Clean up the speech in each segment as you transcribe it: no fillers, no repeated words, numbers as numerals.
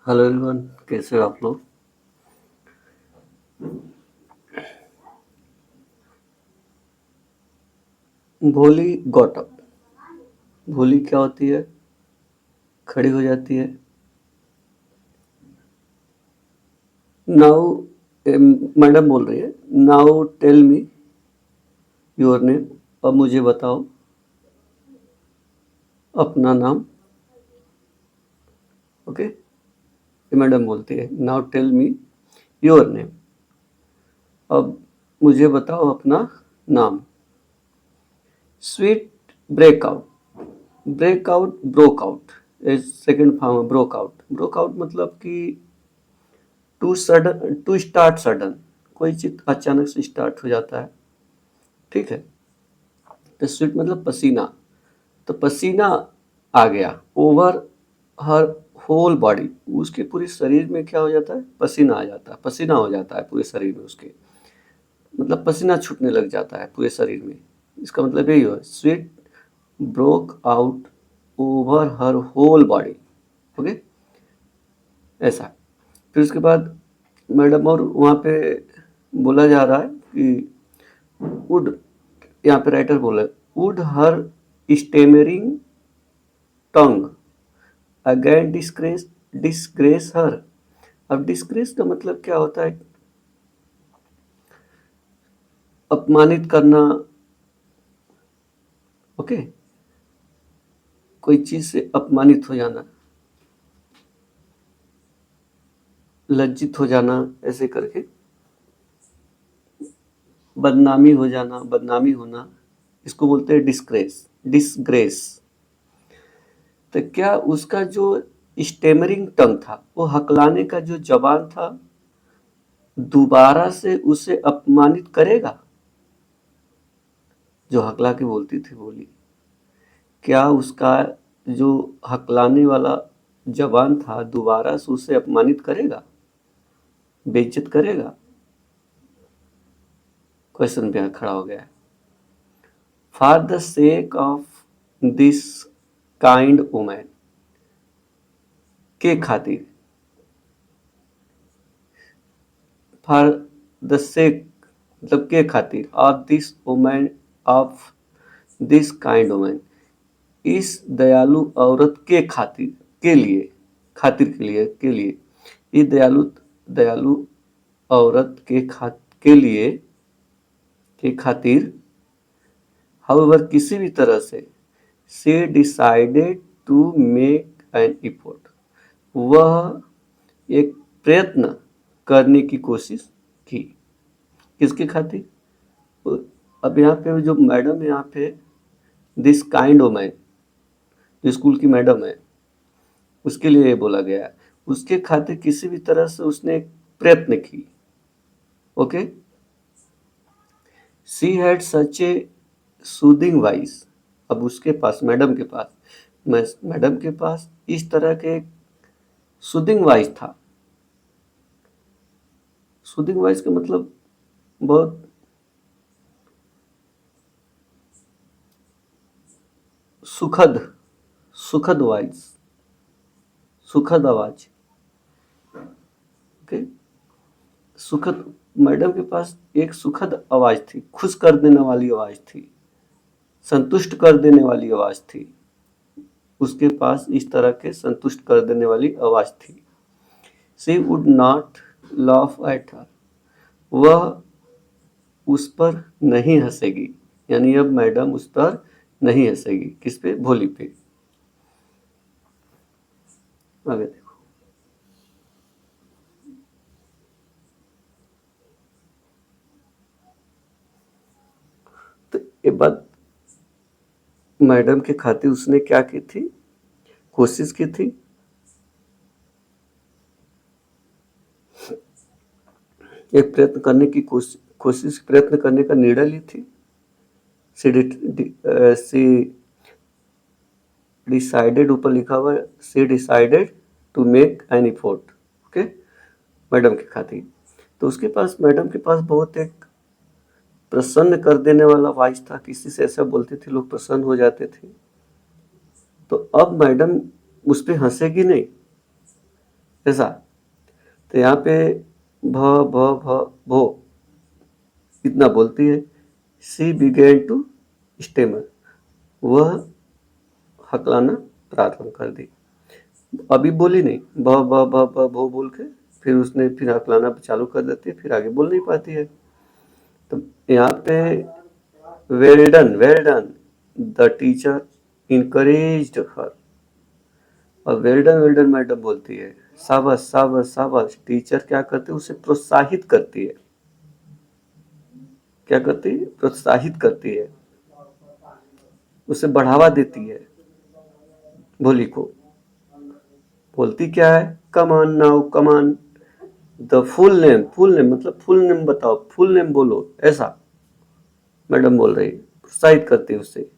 Hello everyone, कैसे हो आप लोग। भोली गॉट अप। भोली क्या होती है? खड़ी हो जाती है। नाउ मैडम बोल रही है, now tell me your name. अब मुझे बताओ अपना नाम। ओके, ये मैडम बोलती है, now tell me your name. अब मुझे बताओ अपना नाम। Sweet breakout. Breakout, broke out, second form broke out. Broke out मतलब कि टू स्टार्ट सडन, कोई चीज अचानक से स्टार्ट हो जाता है। ठीक है। तो स्वेट मतलब पसीना। तो पसीना आ गया ओवर हर होल बॉडी। उसके पूरे शरीर में क्या हो जाता है? पसीना आ जाता है, पसीना हो जाता है पूरे शरीर में उसके। मतलब पसीना छूटने लग जाता है पूरे शरीर में। इसका मतलब यही हो, sweat broke out over her whole body. Okay, ऐसा। फिर उसके बाद मैडम और वहाँ पे बोला जा रहा है कि वुड, यहाँ पे राइटर बोला would her stammering tongue again disgrace disgrace her. अब डिस्ग्रेस का मतलब क्या होता है? अपमानित करना। ओके, कोई चीज से अपमानित हो जाना, लज्जित हो जाना, ऐसे करके बदनामी हो जाना, बदनामी होना, इसको बोलते हैं डिस्ग्रेस। डिस्ग्रेस। तो क्या उसका जो स्टेमरिंग टंग था, वो हकलाने का जो जबान था, दोबारा से उसे अपमानित करेगा? जो हकला के बोलती थी बोली, क्या उसका जो हकलाने वाला जबान था दोबारा से उसे अपमानित करेगा, बेइज्जत करेगा? क्वेश्चन पे यहाँ खड़ा हो गया है। For the sake of this kind women, के खातिर। फॉर द सेक मतलब के खातिर, of this women, of this kind women, इस दयालु औरत के खातिर, के लिए, खातिर के लिए, इस दयालु दयालु औरत के लिए, के खातिर, हाउएवर किसी भी तरह से, she decided to make an effort, वह एक प्रयत्न करने की कोशिश की। किसके खातिर? अब यहाँ पे जो मैडम है, यहाँ पे दिस काइंड ऑफ मैन, जो स्कूल की मैडम है, उसके लिए ये बोला गया है। उसके खातिर किसी भी तरह से उसने एक प्रयत्न की। Okay, she had such A soothing voice. अब उसके पास, मैडम के पास, मैडम के पास इस तरह के सूदिंग वॉइस था। सूदिंग वॉइस का मतलब बहुत सुखद, सुखद वॉइस, सुखद आवाज। ओके, सुखद। मैडम के पास एक सुखद आवाज थी, खुश कर देने वाली आवाज थी, संतुष्ट कर देने वाली आवाज थी। उसके पास इस तरह के संतुष्ट कर देने वाली आवाज थी। She would not laugh at her, वह उस पर नहीं हंसेगी। यानी अब मैडम उस पर नहीं हंसेगी। किस पे? भोली पे। आगे देखो। तो ये बात मैडम के खातिर उसने क्या की थी? कोशिश की थी। एक प्रयत्न करने की कोशिश, प्रयत्न करने का निर्णय ली थी। सी डिसाइडेड, ऊपर लिखा हुआ है she decided to make an effort. Okay, madam के खातिर। तो उसके पास, मैडम के पास बहुत एक प्रसन्न कर देने वाला वॉइस था। किसी से ऐसा बोलते थे लोग प्रसन्न हो जाते थे। तो अब मैडम उस पर हंसेगी नहीं, ऐसा। तो यहाँ पे भ भ भ भो इतना बोलती है। शी बिगेन टू स्टेमर, वह हकलाना प्रारंभ कर दी। अभी बोली नहीं, ब ब ब ब भो बोल के फिर उसने फिर हकलाना चालू कर देती है, फिर आगे बोल नहीं पाती है। तो यहाँ पे well done the teacher encouraged her. और वेल डन मैडम बोलती है, शाबाश शाबाश शाबाश। टीचर क्या करती है, उसे प्रोत्साहित करती है। क्या करती है, प्रोत्साहित करती है, उसे बढ़ावा देती है भोली को। बोलती क्या है, come on now come on the full name मतलब फुल नेम बताओ, फुल नेम बोलो, ऐसा मैडम बोल रही है, प्रोत्साहित करती है उसे,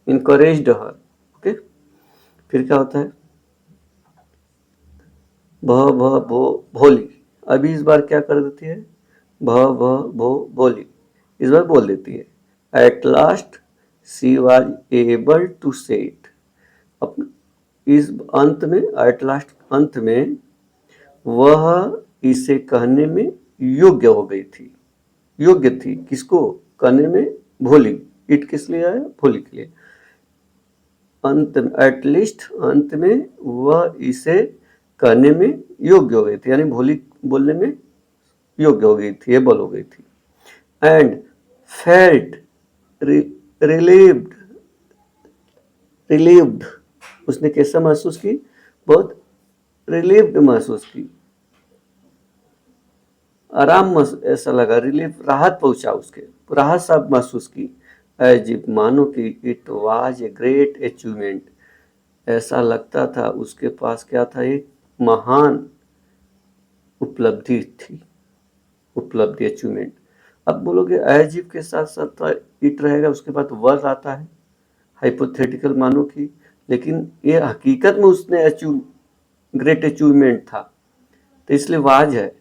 इनकरेज्ड हर। ओके, फिर क्या होता है, भ भ भो भोली। अभी इस बार क्या कर देती है, भ भ भो भोली, इस बार बोल देती है। At last she was able to say it. इस अंत में, एट लास्ट अंत में, वह इसे कहने में योग्य हो गई थी। योग्य थी किसको कहने में, भोली। इट किस लिए आया, भोली के लिए। अंत में, एटलीस्ट अंत में वह इसे कहने में योग्य हो गई थी, यानी भोली बोलने में योग्य हो गई थी, एबल हो गई थी। एंड फेल्ट रिलीव्ड, रिलीव्ड, उसने कैसा महसूस की, बहुत रिलीव्ड महसूस की, आराम ऐसा लगा, रिलीफ राहत पहुंचा, उसके राहत सा महसूस की। एज इफ मानो कि it was a great achievement, ऐसा लगता था उसके पास क्या था, एक महान उपलब्धि थी, उपलब्धि अचीवमेंट। अब बोलोगे एज इफ के साथ साथ इट रहेगा, उसके बाद वर्ड आता है, हाइपोथेटिकल मानो कि, लेकिन ये हकीकत में उसने अचीव ग्रेट अचीवमेंट था, तो इसलिए वाज है,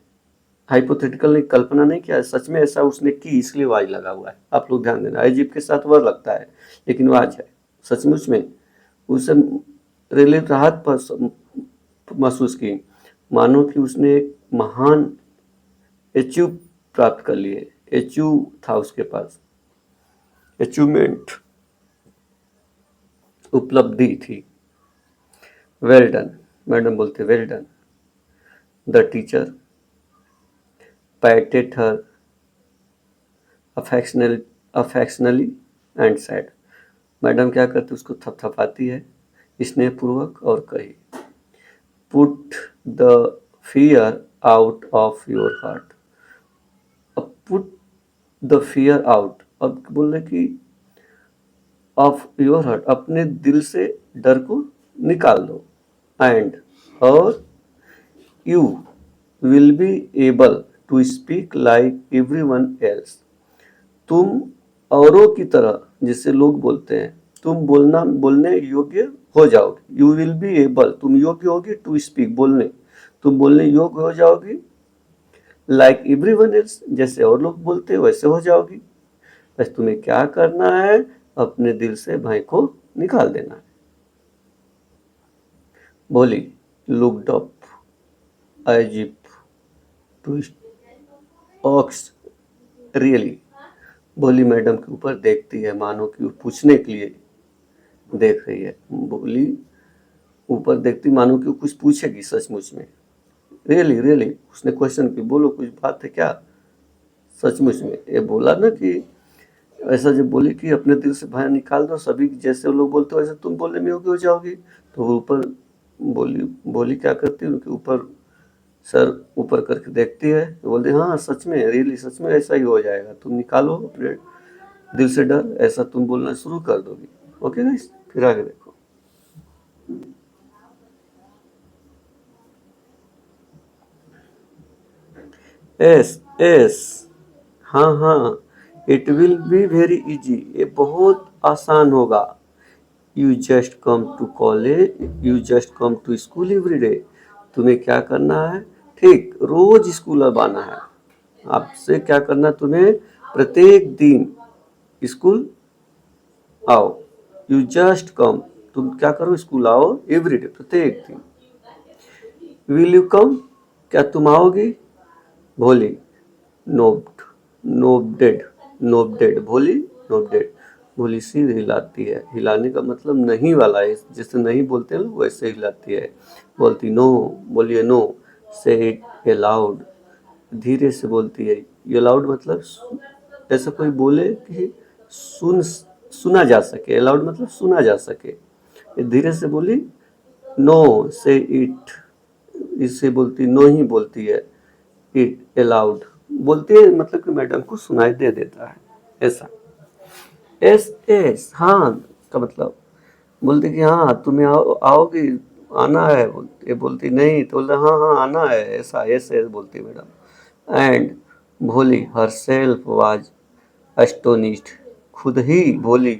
हाइपोथेटिकल ने कल्पना नहीं किया, सच में ऐसा उसने की, इसलिए वाज लगा हुआ है। आप लोग ध्यान देना, एज इफ के साथ वर्ड लगता है लेकिन वाज है, सचमुच में उसे रिलीफ राहत महसूस की, मानो कि उसने एक महान अचीव प्राप्त कर लिए, अचीव था उसके पास, अचीवमेंट, उपलब्धि थी। वेल डन, मैडम बोलते well done. The teacher patted her affectionately and said. Madam क्या करती, उसको थपथपाती है स्नेहपूर्वक और कही, put the fear out of your heart. अब पुट द फियर आउट, अब बोल रहे कि ऑफ योर हार्ट, अपने दिल से डर को निकाल दो। एंड और you will be able to speak like everyone else. तुम औरों की तरह, जिससे लोग बोलते हैं, तुम बोलने योग्य हो जाओगे। यू विल बी एबल, तुम योग्य होगी, टू स्पीक बोलने, तुम बोलने योग्य हो जाओगी, लाइक एवरीवन एल्स, जैसे और लोग बोलते हैं वैसे हो जाओगी। बस तुम्हें क्या करना है, अपने दिल से भय को निकाल देना है। बोली looked up as if to ox really. बोली मैडम के ऊपर देखती है, मानो कि पूछने के लिए देख रही है। बोली ऊपर देखती, मानो कि कुछ पूछेगी सचमुच में। रियली रियली, उसने क्वेश्चन की, बोलो कुछ बात है क्या, सचमुच में। ये बोला ना कि ऐसा जब बोली कि अपने दिल से भय निकाल दो, सभी जैसे लोग बोलते हो वैसे तुम बोलने में योग्य हो जाओगी। तो वो ऊपर बोली क्या करती है, उनके ऊपर सर ऊपर करके देखती है, बोलती हाँ सच में, रियली सच में ऐसा ही हो जाएगा, तुम निकालो अपने दिल से डर, ऐसा तुम बोलना शुरू कर दोगी। ओके गाइस, फिर आगे देखो। एस एस, हाँ हाँ, it will be very easy, ये बहुत आसान होगा। You just come to college, you just come to school every day. तुम्हें क्या करना है, ठीक रोज स्कूल अब आना है। आपसे क्या करना, तुम्हें प्रत्येक दिन स्कूल आओ। यू जस्ट कम, तुम क्या करो, स्कूल आओ एवरी डे, प्रत्येक दिन। विल यू कम, क्या तुम आओगी? भोली, नोब्ड, नोब्डेड, नोब्डेड, भोली, नोब्डेड। भोली सिर हिलाती है, हिलाने का मतलब नहीं वाला है, जैसे नहीं बोलते हैं लोग वैसे हिलाती है। बोलती नो, बोलिए नो, से इट अलाउड, धीरे से बोलती है। ये लाउड मतलब ऐसा कोई बोले कि सुना जा सके, अलाउड मतलब सुना जा सके। ये धीरे से बोली, नो से इट, इससे बोलती नो ही बोलती है, इट अलाउड बोलती है मतलब कि मैडम को सुनाई दे देता है ऐसा। एस एस हाँ का मतलब बोलती कि हाँ तुम्हें आओगी, आना है, बोलती ये बोलती नहीं तो बोलते हाँ हाँ आना है, ऐसा एस एस बोलती मैडम। एंड भोली हर सेल्फ वाज एस्टोनिश्ड, खुद ही भोली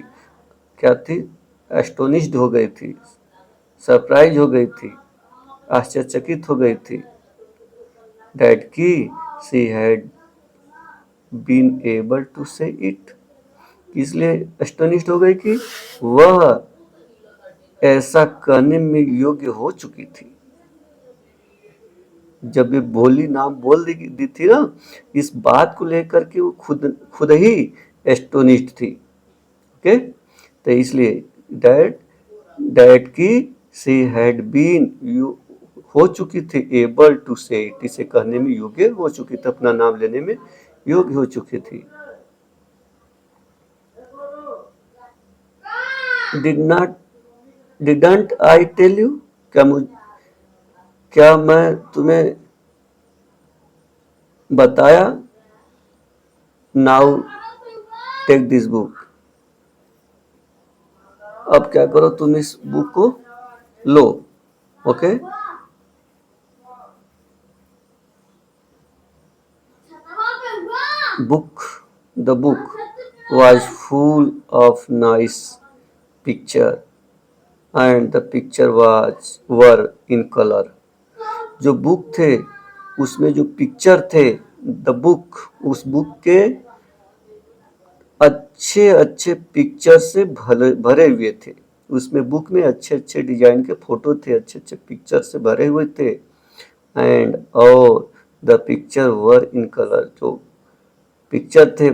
क्या थी, एस्टोनिश्ड हो गई थी, सरप्राइज हो गई थी, आश्चर्यचकित हो गई थी। डैट की she had been able to say it, इसलिए एस्टोनिश्ड हो गई कि वह ऐसा करने में योग्य हो चुकी थी। जब ये भोली नाम बोल दी थी ना, इस बात को लेकर के वो खुद खुद ही एस्टोनिश्ड थी। ओके, तो इसलिए डैट डैट की शी हैड बीन यू हो चुकी थी, एबल टू से इट, इसे कहने में योग्य हो चुकी थी, अपना नाम लेने में योग्य हो चुकी थी। Did not didn't I tell you, क्या मैं तुम्हें बताया? नाउ टेक दिस बुक, अब क्या करो तुम इस बुक को लो। Okay, book the book was full of nice picture and the picture was were in color। जो बुक थे उसमें जो पिक्चर थे, द बुक, उस बुक के अच्छे अच्छे पिक्चर से भरे हुए थे। उसमें बुक में अच्छे अच्छे डिजाइन के फोटो थे, अच्छे अच्छे पिक्चर से भरे हुए थे। एंड और the picture were in colour, जो पिक्चर थे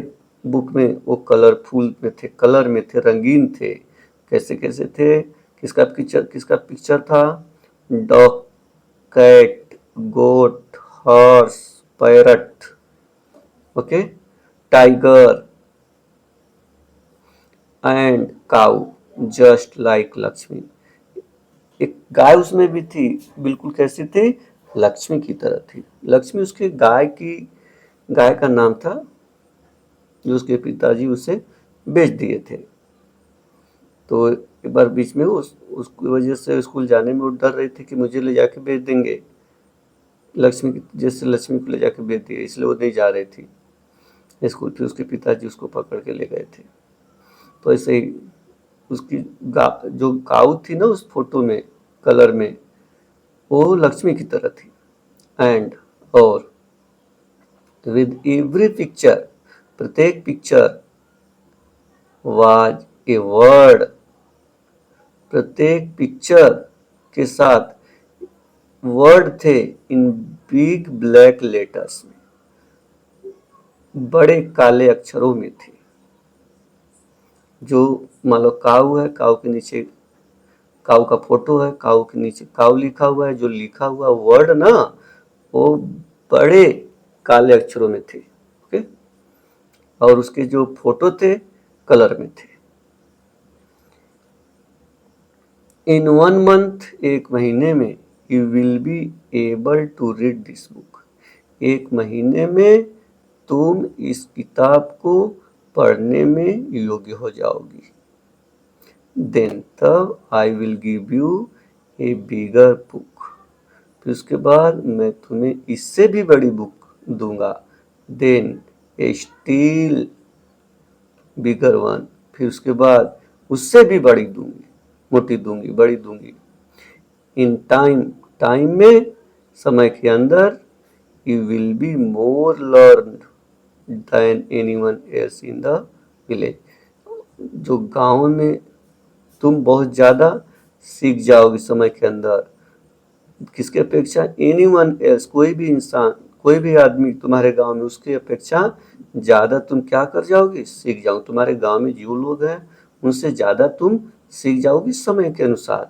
बुक में वो कलरफुल में थे, कलर में थे, रंगीन थे। कैसे कैसे थे, किसका पिक्चर था? Dog, cat, goat, horse, parrot, okay, tiger and cow, just like Lakshmi. एक गाय उसमें भी थी, बिल्कुल कैसी थी? लक्ष्मी की तरह थी। लक्ष्मी उसके गाय का नाम था, जो उसके पिताजी उसे बेच दिए थे। तो एक बार बीच में उसकी वजह से स्कूल जाने में वो डर रही थी कि मुझे ले जाके बेच देंगे, लक्ष्मी की जैसे लक्ष्मी को ले जाके बेच दिया, इसलिए वो नहीं जा रही थी स्कूल। फिर उसके पिताजी उसको पकड़ के ले गए थे। तो ऐसे ही उसकी जो काऊ थी ना उस फोटो में, कलर में, वो लक्ष्मी की तरह थी। एंड और विद एवरी पिक्चर, प्रत्येक पिक्चर, वाज ए वर्ड, प्रत्येक पिक्चर के साथ वर्ड थे इन बिग ब्लैक लेटर्स में, बड़े काले अक्षरों में थे। जो मान लो काऊ है, काऊ के नीचे काऊ का फोटो है, काऊ के नीचे काऊ लिखा हुआ है, जो लिखा हुआ वर्ड ना वो बड़े काले अक्षरों में थे। ओके, और उसके जो फोटो थे कलर में थे। इन 1 month, एक महीने में, you will be able to read this book, एक महीने में तुम इस किताब को पढ़ने में योग्य हो जाओगी। देन तब I will give U A bigger book, फिर उसके बाद मैं तुम्हें इससे भी बड़ी बुक दूंगा। देन ए स्टील बिगर वन, फिर उसके बाद उससे भी बड़ी दूंगी, मोटी दूंगी, बड़ी दूंगी। इन टाइम, टाइम में, समय के अंदर, you will be more learned than anyone else in the village, जो गांव में तुम बहुत ज़्यादा सीख जाओगे समय के अंदर, किसके अपेक्षा? एनीवन एल्स, कोई भी इंसान, कोई भी आदमी तुम्हारे गांव में उसके अपेक्षा ज़्यादा तुम क्या कर जाओगे? सीख जाओ। तुम्हारे गांव में जो लोग हैं उनसे ज़्यादा तुम सीख जाओगे समय के अनुसार।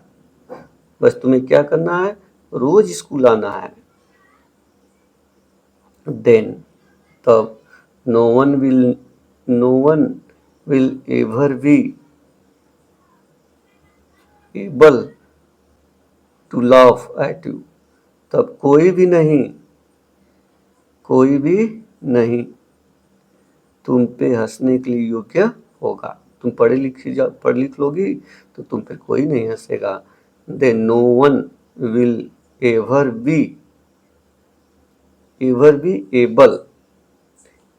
बस तुम्हें क्या करना है? रोज स्कूल आना है। देन, तब, no one will ever be able to laugh at you, तब कोई भी नहीं तुम पे हंसने के लिए योग्य होगा। तुम पढ़ लिख लोगी तो तुम पे कोई नहीं हंसेगा। Then no one will ever be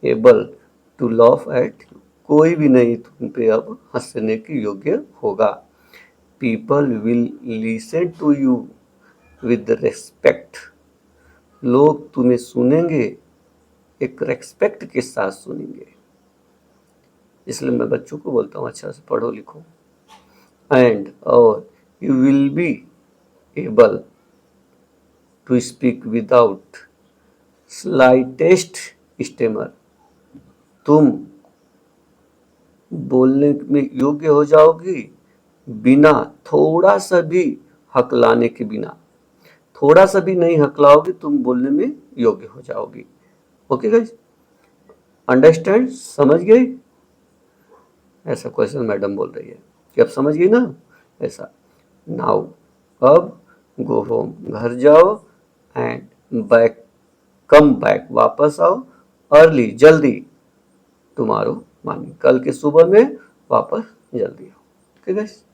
able to laugh at you, कोई भी नहीं तुम पे अब हंसने के योग्य होगा। People will listen to you with respect, लोग तुम्हें सुनेंगे, एक रेस्पेक्ट के साथ सुनेंगे। इसलिए मैं बच्चों को बोलता हूँ अच्छा से पढ़ो लिखो। एंड और you will be able to speak without slightest stammer, तुम बोलने में योग्य हो जाओगी बिना थोड़ा सा भी हकलाने के बिना। थोड़ा सा भी नहीं हकलाओगे तुम बोलने में योग्य हो जाओगी। Okay guys, understand? समझ गए? ऐसा क्वेश्चन मैडम बोल रही है कि अब समझ गई ना? ऐसा। नाउ, अब गो होम, घर जाओ, एंड कम बैक, वापस आओ, अर्ली, जल्दी, टुमारो मॉर्निंग, कल के सुबह में वापस जल्दी आओ। ठीक है गाइस?